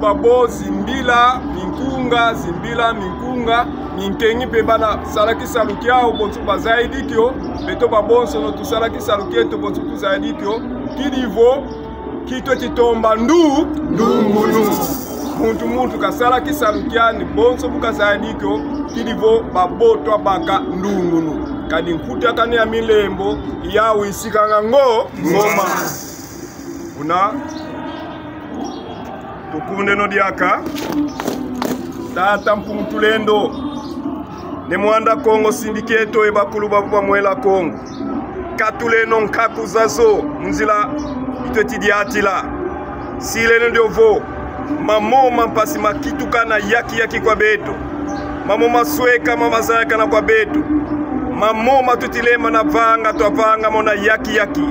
Babo zimbila minkunga zimbila minkunga minkengi pe bana salaki salukia ubontu bazaidi kyo beto babonso no tusalaki salukia to bontu kuzaidi kyo kidivo kito titomba ndungulu muntu kasalaki salukia ni bonso bukazaidi kyo kidivo baboto baka ndungulu kadi nkuta kane ya milembo yawo isikanga ngoma una tukunde no diaka tata mpumutulendo ne mwanda Kongo sindiketo e bakulu babu mwela Kongo katuleno nkaku zazo nzila itoti diatila sile ndovo mamo mampasi makituka na yaki kwa beto mamo masweka mama zaka na kwa beto mamo matutilema na vanga twavanga mona yaki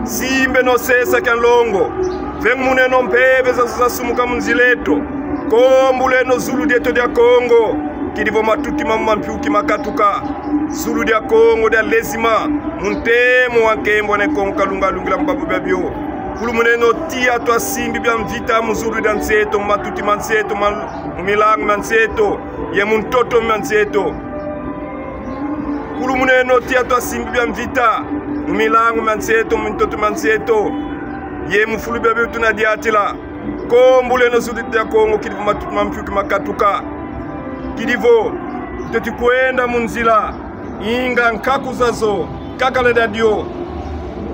simbe no sesa kanlongo vemune no mpeve za sumuka munzileto kombule no zulu dieto dia Kongo kidivo matuti mama mpiuki makatuka zulu dia Kongo dia lezima muntemo wankembo ne Kongo kalunga lungila mbabu babyo kulumune no tia to simbi bya mvita muzulu dia nseto matuti manseto milangu manseto ye muntoto manseto kulumune no tia to simbi bya mvita milangu manseto muntoto manseto ye mufulu bebe tuna diatila kombule no zulu dia Kongo kidivo matuti mampiuki makatuka kidivo teti kuenda munzila inga nkaku zazo kakale dadio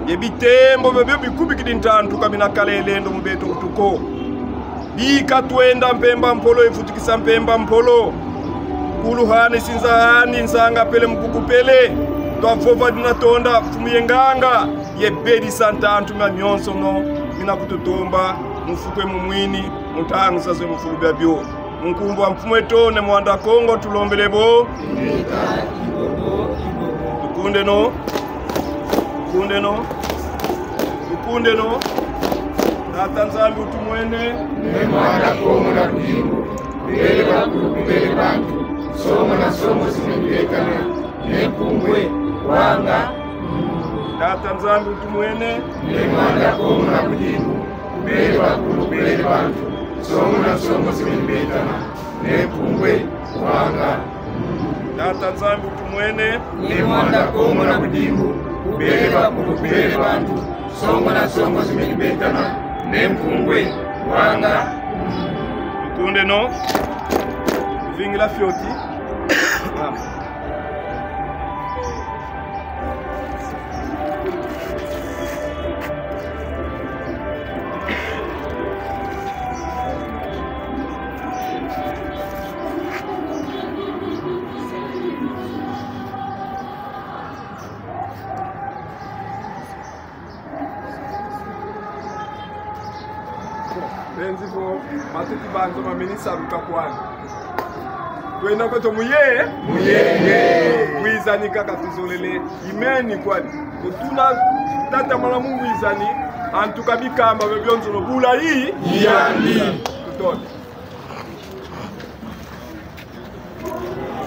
yebitembo bebe bikubi kidintantu kabina kale lendo mubeto kutuko bika tuenda mpemba mpolo ifutikisa mpemba mpolo kuluhani sinzahani nsanga pele mkuku pele twafova dinatonda fumuyenganga yebedi santantu myonso no mina kututomba mufukwe mumwini mutangu zazo mufulu babyo Munkumbu wa mfumweto ne mwanda Kongo tulombelebo tukunde no na Tanzania utumwene ne mwanda Kongo na bingu bele bakulu bele bantu somo simendekane ne kungwe wanga na Tanzania utumwene ne mwanda Kongo na bingu bele bakulu bele bantu somo simendekane ne kungwe wanga na Tanzania utumwene ne mwanda Kongo na bingu bele bakulu bele bantu somo simendekane ne kungwe wanga tukunde no vingila fioti Benzivo matuti banzo mamenisa lukakwani kwenda kweto muye kuizani kaka tuzolele imeni kwani kutuna tata mala Mungu izani antukabikamba bebyonzo no bula hii yandi tutoke